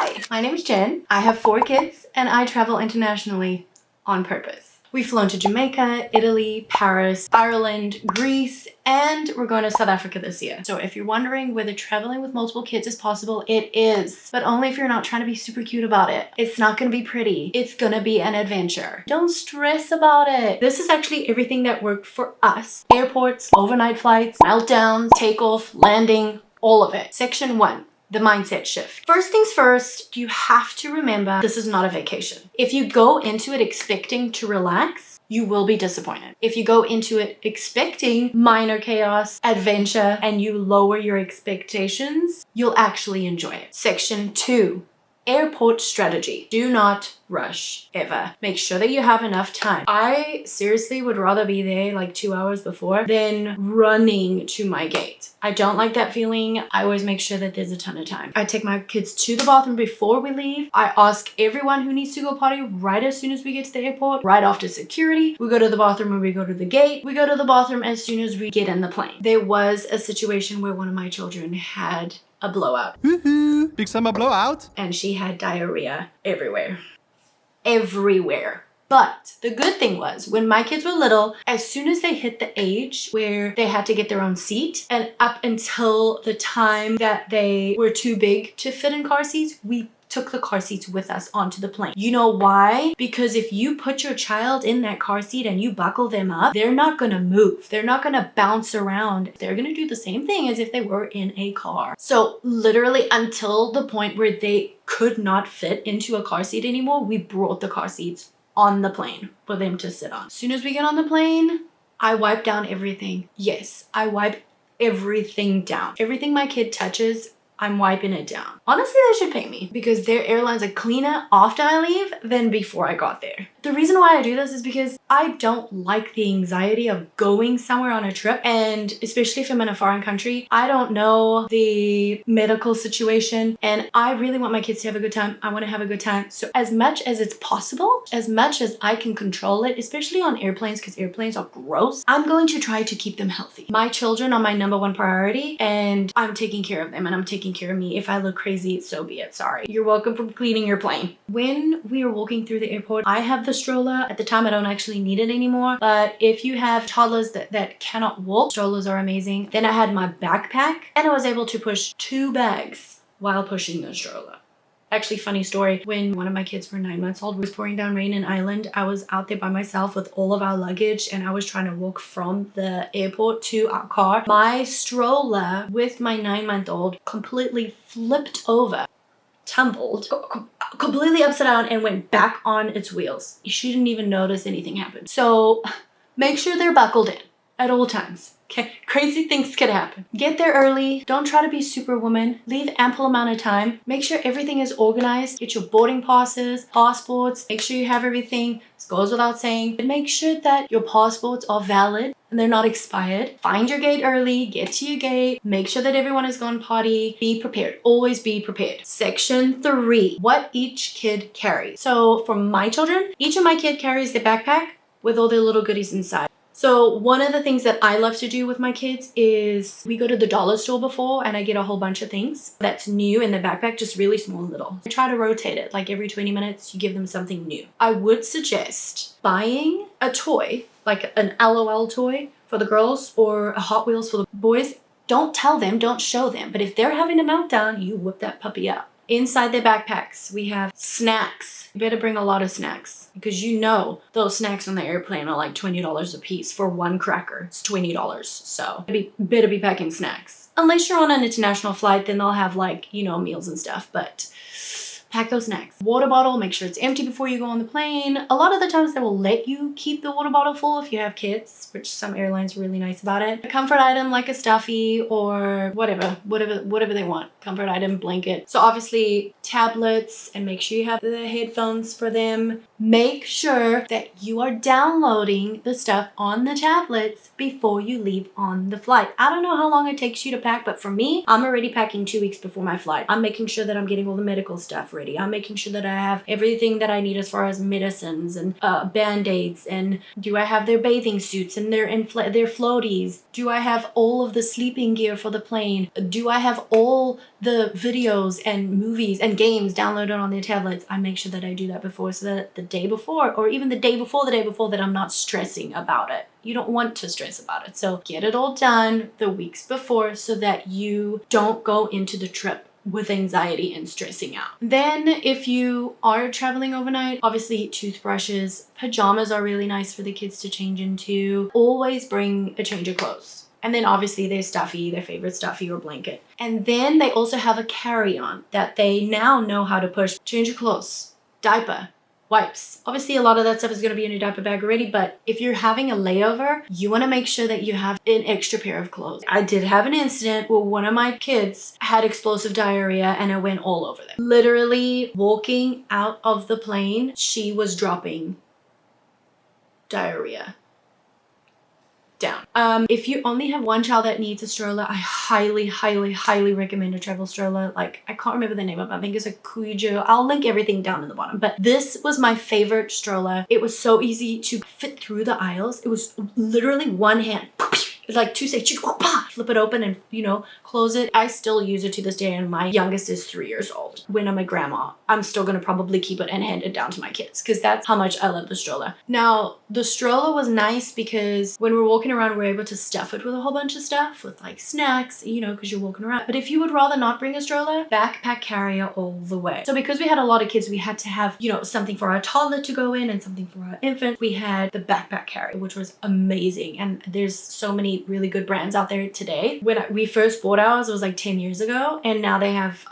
Hi, my name is Jen. I have 4 kids and I travel internationally on purpose. We've flown to Jamaica, Italy, Paris, Ireland, Greece, and we're going to South Africa this year. So if you're wondering whether traveling with multiple kids is possible, it is. But only if you're not trying to be super cute about it. It's not going to be pretty. It's going to be an adventure. Don't stress about it. This is actually everything that worked for us. Airports, overnight flights, meltdowns, takeoff, landing, all of it. Section 1. The mindset shift. First things first, you have to remember this is not a vacation. If you go into it expecting to relax, you will be disappointed. If you go into it expecting minor chaos, adventure, and you lower your expectations, you'll actually enjoy it. Section 2. Airport strategy. Do not rush ever. Make sure that you have enough time. I seriously would rather be there like 2 hours before than running to my gate. I don't like that feeling. I always make sure that there's a ton of time. I take my kids to the bathroom before we leave. I ask everyone who needs to go potty right as soon as we get to the airport, right after security. We go to the bathroom when we go to the gate. We go to the bathroom as soon as we get in the plane. There was a situation where one of my children had a blowout. Woohoo! Big summer blowout! And she had diarrhea everywhere. Everywhere. But the good thing was when my kids were little, as soon as they hit the age where they had to get their own seat and up until the time that they were too big to fit in car seats, we took the car seats with us onto the plane. You know why? Because if you put your child in that car seat and you buckle them up, they're not gonna move. They're not gonna bounce around. They're gonna do the same thing as if they were in a car. So literally until the point where they could not fit into a car seat anymore, we brought the car seats on the plane for them to sit on. As soon as we get on the plane, I wipe down everything. Yes, I wipe everything down. Everything my kid touches, I'm wiping it down. Honestly, they should pay me because their airlines are cleaner after I leave than before I got there. The reason why I do this is because I don't like the anxiety of going somewhere on a trip, and especially if I'm in a foreign country, I don't know the medical situation and I really want my kids to have a good time. I want to have a good time. So as much as it's possible, as much as I can control it, especially on airplanes because airplanes are gross, I'm going to try to keep them healthy. My children are my #1 priority and I'm taking care of them and I'm taking care of me. If I look crazy, so be it. Sorry. You're welcome for cleaning your plane. When we are walking through the airport, I have the stroller. At the time, I don't actually need it anymore. But if you have toddlers that cannot walk, strollers are amazing. Then I had my backpack and I was able to push 2 bags while pushing the stroller. Actually, funny story, when one of my kids were 9 months old, it was pouring down rain in Ireland. I was out there by myself with all of our luggage and I was trying to walk from the airport to our car. My stroller with my 9-month-old completely flipped over, tumbled, completely upside down and went back on its wheels. She didn't even notice anything happened. So make sure they're buckled in at all times. Okay, crazy things could happen. Get there early. Don't try to be superwoman. Leave ample amount of time. Make sure everything is organized. Get your boarding passes, passports. Make sure you have everything. This goes without saying. And make sure that your passports are valid and they're not expired. Find your gate early. Get to your gate. Make sure that everyone has gone potty. Be prepared. Always be prepared. Section 3. What each kid carries. So for my children, each of my kid carries their backpack with all their little goodies inside. So one of the things that I love to do with my kids is we go to the dollar store before and I get a whole bunch of things that's new in the backpack, just really small and little. I try to rotate it, like every 20 minutes you give them something new. I would suggest buying a toy, like an LOL toy for the girls or a Hot Wheels for the boys. Don't tell them, don't show them, but if they're having a meltdown, you whip that puppy out. Inside their backpacks, we have snacks. You better bring a lot of snacks because you know those snacks on the airplane are like $20 a piece for 1 cracker. It's $20. So better be packing snacks. Unless you're on an international flight, then they'll have like, you know, meals and stuff, but pack those snacks. Water bottle, make sure it's empty before you go on the plane. A lot of the times they will let you keep the water bottle full if you have kids, which some airlines are really nice about it. A comfort item like a stuffy or whatever they want. Comfort item, blanket. So obviously tablets, and make sure you have the headphones for them. Make sure that you are downloading the stuff on the tablets before you leave on the flight. I don't know how long it takes you to pack, but for me, I'm already packing 2 weeks before my flight. I'm making sure that I'm getting all the medical stuff ready. I'm making sure that I have everything that I need as far as medicines and band-aids, and do I have their bathing suits and their floaties? Do I have all of the sleeping gear for the plane? Do I have all the videos and movies and games downloaded on their tablets? I make sure that I do that before, so that the day before, or even the day before that I'm not stressing about it. You don't want to stress about it. So get it all done the weeks before so that you don't go into the trip with anxiety and stressing out. Then if you are traveling overnight, obviously toothbrushes, pajamas are really nice for the kids to change into. Always bring a change of clothes. And then obviously their stuffy, their favorite stuffy or blanket. And then they also have a carry-on that they now know how to push. Change of clothes, diaper, wipes. Obviously a lot of that stuff is going to be in your diaper bag already, but if you're having a layover, you want to make sure that you have an extra pair of clothes. I did have an incident where one of my kids had explosive diarrhea and it went all over them. Literally walking out of the plane, she was dropping diarrhea down. If you only have one child that needs a stroller, I highly recommend a travel stroller. Like, I can't remember the name of it. I think it's a Cujo. I'll link everything down in the bottom. But this was my favorite stroller. It was so easy to fit through the aisles. It was literally one hand. It's like 2 seconds, flip it open and, you know, close it. I still use it to this day, and my youngest is 3 years old. When I'm a grandma, I'm still gonna probably keep it and hand it down to my kids because that's how much I love the stroller. Now, the stroller was nice because when we're walking around, we're able to stuff it with a whole bunch of stuff, with like snacks, you know, because you're walking around. But if you would rather not bring a stroller, backpack carrier all the way. So because we had a lot of kids, we had to have, you know, something for our toddler to go in and something for our infant. We had the backpack carrier, which was amazing. And there's so many really good brands out there today. When we first bought ours, it was like 10 years ago, and now they have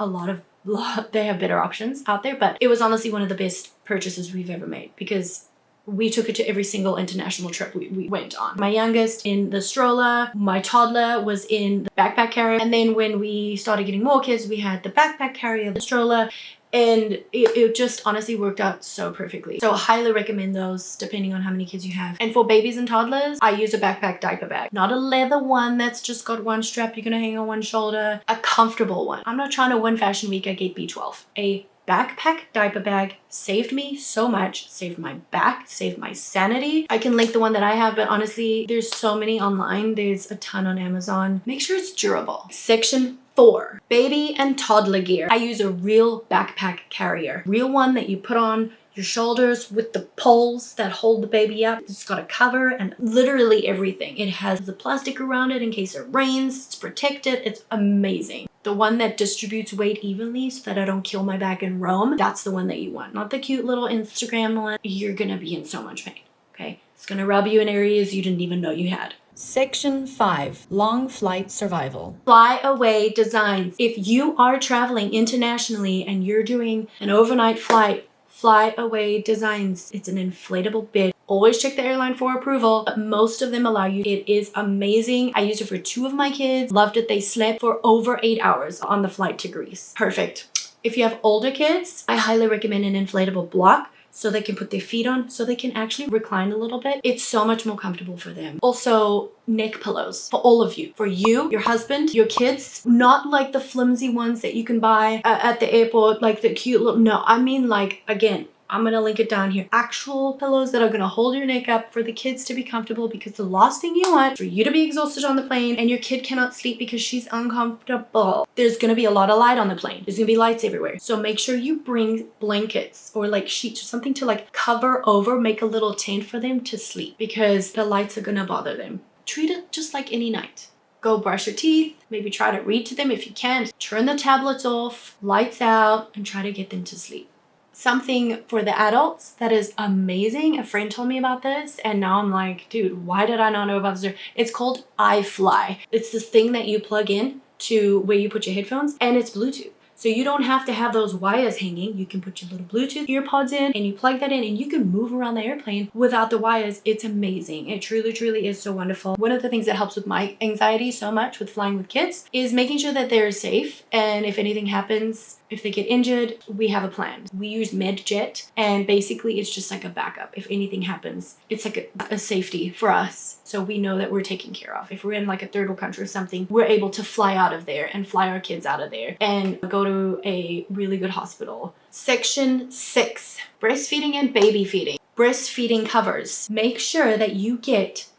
they have better options out there. But it was honestly one of the best purchases we've ever made because we took it to every single international trip we went on. My youngest in the stroller, my toddler was in the backpack carrier, and then when we started getting more kids, we had the backpack carrier, the stroller, and it just honestly worked out so perfectly. So I highly recommend those depending on how many kids you have. And for babies and toddlers, I use a backpack diaper bag. Not a leather one that's just got one strap you're gonna hang on one shoulder. A comfortable one. I'm not trying to win fashion week at Gate B12. A backpack diaper bag saved me so much, saved my back, saved my sanity. I can link the one that I have, but honestly, there's so many online. There's a ton on Amazon. Make sure it's durable. Section 4, baby and toddler gear. I use a real backpack carrier. Real one that you put on your shoulders with the poles that hold the baby up. It's got a cover and literally everything. It has the plastic around it in case it rains. It's protected. It's amazing. The one that distributes weight evenly so that I don't kill my back and roam, that's the one that you want. Not the cute little Instagram one. You're gonna be in so much pain, okay? It's gonna rub you in areas you didn't even know you had. Section 5, long flight survival. Fly away designs. If you are traveling internationally and you're doing an overnight flight, fly away designs. It's an inflatable bed. Always check the airline for approval, but most of them allow you. It is amazing. I used it for 2 of my kids. Loved it. They slept for over 8 hours on the flight to Greece. Perfect. If you have older kids, I highly recommend an inflatable block so they can put their feet on, so they can actually recline a little bit. It's so much more comfortable for them. Also, neck pillows for all of you. For you, your husband, your kids, not like the flimsy ones that you can buy at the airport, like the cute little, no, I mean like, again, I'm gonna link it down here. Actual pillows that are gonna hold your neck up for the kids to be comfortable, because the last thing you want is for you to be exhausted on the plane and your kid cannot sleep because she's uncomfortable. There's gonna be a lot of light on the plane. There's gonna be lights everywhere. So make sure you bring blankets or like sheets or something to like cover over, make a little tent for them to sleep, because the lights are gonna bother them. Treat it just like any night. Go brush your teeth, maybe try to read to them if you can. Turn the tablets off, lights out, and try to get them to sleep. Something for the adults that is amazing. A friend told me about this and now I'm like, dude, why did I not know about this? It's called iFly. It's this thing that you plug in to where you put your headphones, and it's Bluetooth. So you don't have to have those wires hanging. You can put your little Bluetooth earpods in and you plug that in and you can move around the airplane without the wires. It's amazing. It truly is so wonderful. One of the things that helps with my anxiety so much with flying with kids is making sure that they're safe. And if anything happens, If they get injured, we have a plan. We use MedJet, and basically it's just like a backup. If anything happens, it's like a safety for us. So we know that we're taken care of. If we're in like a third world country or something, we're able to fly out of there and fly our kids out of there and go to a really good hospital. Section 6, breastfeeding and baby feeding. Breastfeeding covers. Make sure that you get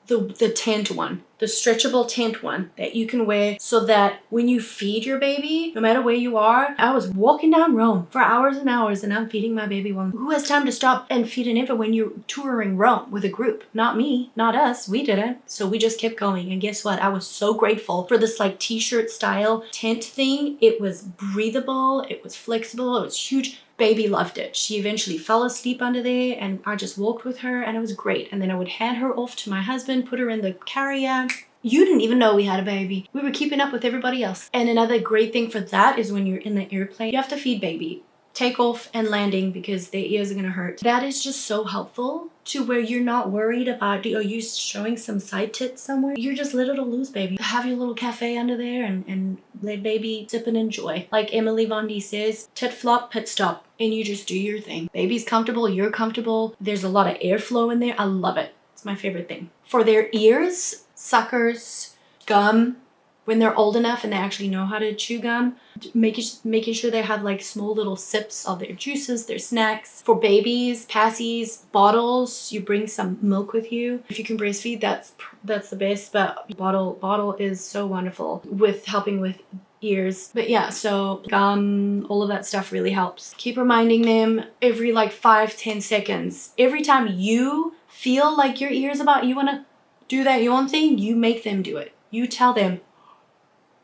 the tent one, the stretchable tent one that you can wear so that when you feed your baby, no matter where you are, I was walking down Rome for hours and hours and I'm feeding my baby one. Who has time to stop and feed an infant when you're touring Rome with a group? Not me, not us, we didn't. So we just kept going, and guess what? I was so grateful for this like t-shirt style tent thing. It was breathable, it was flexible, it was huge. Baby loved it. She eventually fell asleep under there and I just walked with her and it was great. And then I would hand her off to my husband, put her in the carrier. You didn't even know we had a baby. We were keeping up with everybody else. And another great thing for that is when you're in the airplane, you have to feed baby. Takeoff and landing because their ears are gonna hurt. That is just so helpful to where you're not worried about, are you showing some side tits somewhere? You're just let it loose, baby. Have your little cafe under there and let baby sip and enjoy. Like Emily Von D says, tit flop, pit stop, and you just do your thing. Baby's comfortable, you're comfortable. There's a lot of airflow in there. I love it. It's my favorite thing. For their ears, suckers, gum, when they're old enough and they actually know how to chew gum, making sure they have like small little sips of their juices, their snacks. For babies, passies, bottles, you bring some milk with you. If you can breastfeed, that's the best, but bottle is so wonderful with helping with ears. But yeah, so gum, all of that stuff really helps. Keep reminding them every like 5-10 seconds. Every time you feel like your ears about, you want to do that yawn thing, you make them do it. You tell them,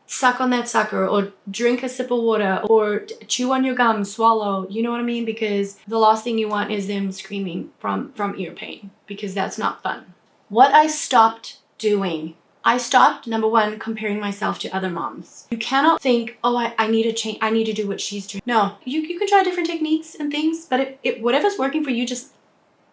suck on that sucker, or drink a sip of water, or chew on your gum, swallow, you know what I mean? Because the last thing you want is them screaming from ear pain, because that's not fun. What I stopped doing, I stopped, number one, comparing myself to other moms. You cannot think, oh, I need to change, I need to do what she's doing. No, you can try different techniques and things, but whatever's working for you, just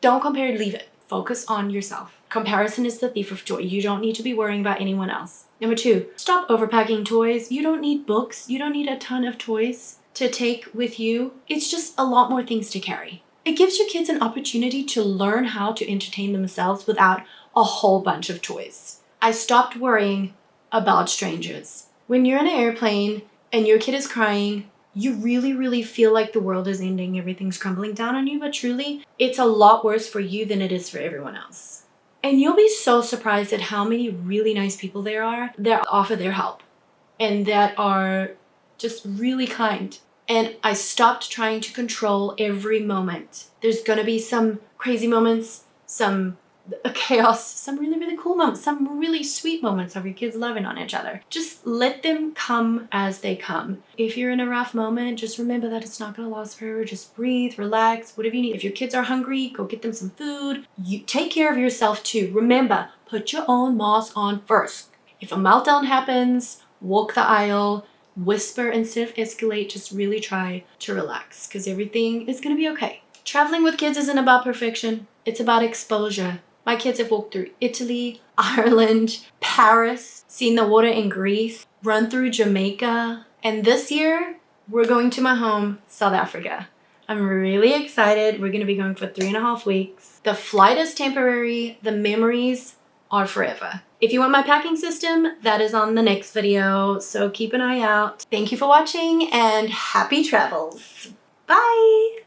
don't compare, leave it. Focus on yourself. Comparison is the thief of joy. You don't need to be worrying about anyone else. Number 2, stop overpacking toys. You don't need books. You don't need a ton of toys to take with you. It's just a lot more things to carry. It gives your kids an opportunity to learn how to entertain themselves without a whole bunch of toys. I stopped worrying about strangers. When you're in an airplane and your kid is crying, you really feel like the world is ending, everything's crumbling down on you, but truly, it's a lot worse for you than it is for everyone else. And you'll be so surprised at how many really nice people there are that offer their help and that are just really kind. And I stopped trying to control every moment. There's gonna be some crazy moments, some chaos, some really cool moments, some really sweet moments of your kids loving on each other. Just let them come as they come. If you're in a rough moment, just remember that it's not gonna last forever. Just breathe, relax, whatever you need. If your kids are hungry, go get them some food. You take care of yourself too. Remember, put your own mask on first. If a meltdown happens, walk the aisle, whisper instead of escalate. Just really try to relax because everything is gonna be okay. Traveling with kids isn't about perfection. It's about exposure. My kids have walked through Italy, Ireland, Paris, seen the water in Greece, run through Jamaica, and this year we're going to my home, South Africa. I'm really excited. We're going to be going for 3.5 weeks. The flight is temporary. The memories are forever. If you want my packing system, that is on the next video, so keep an eye out. Thank you for watching and happy travels. Bye!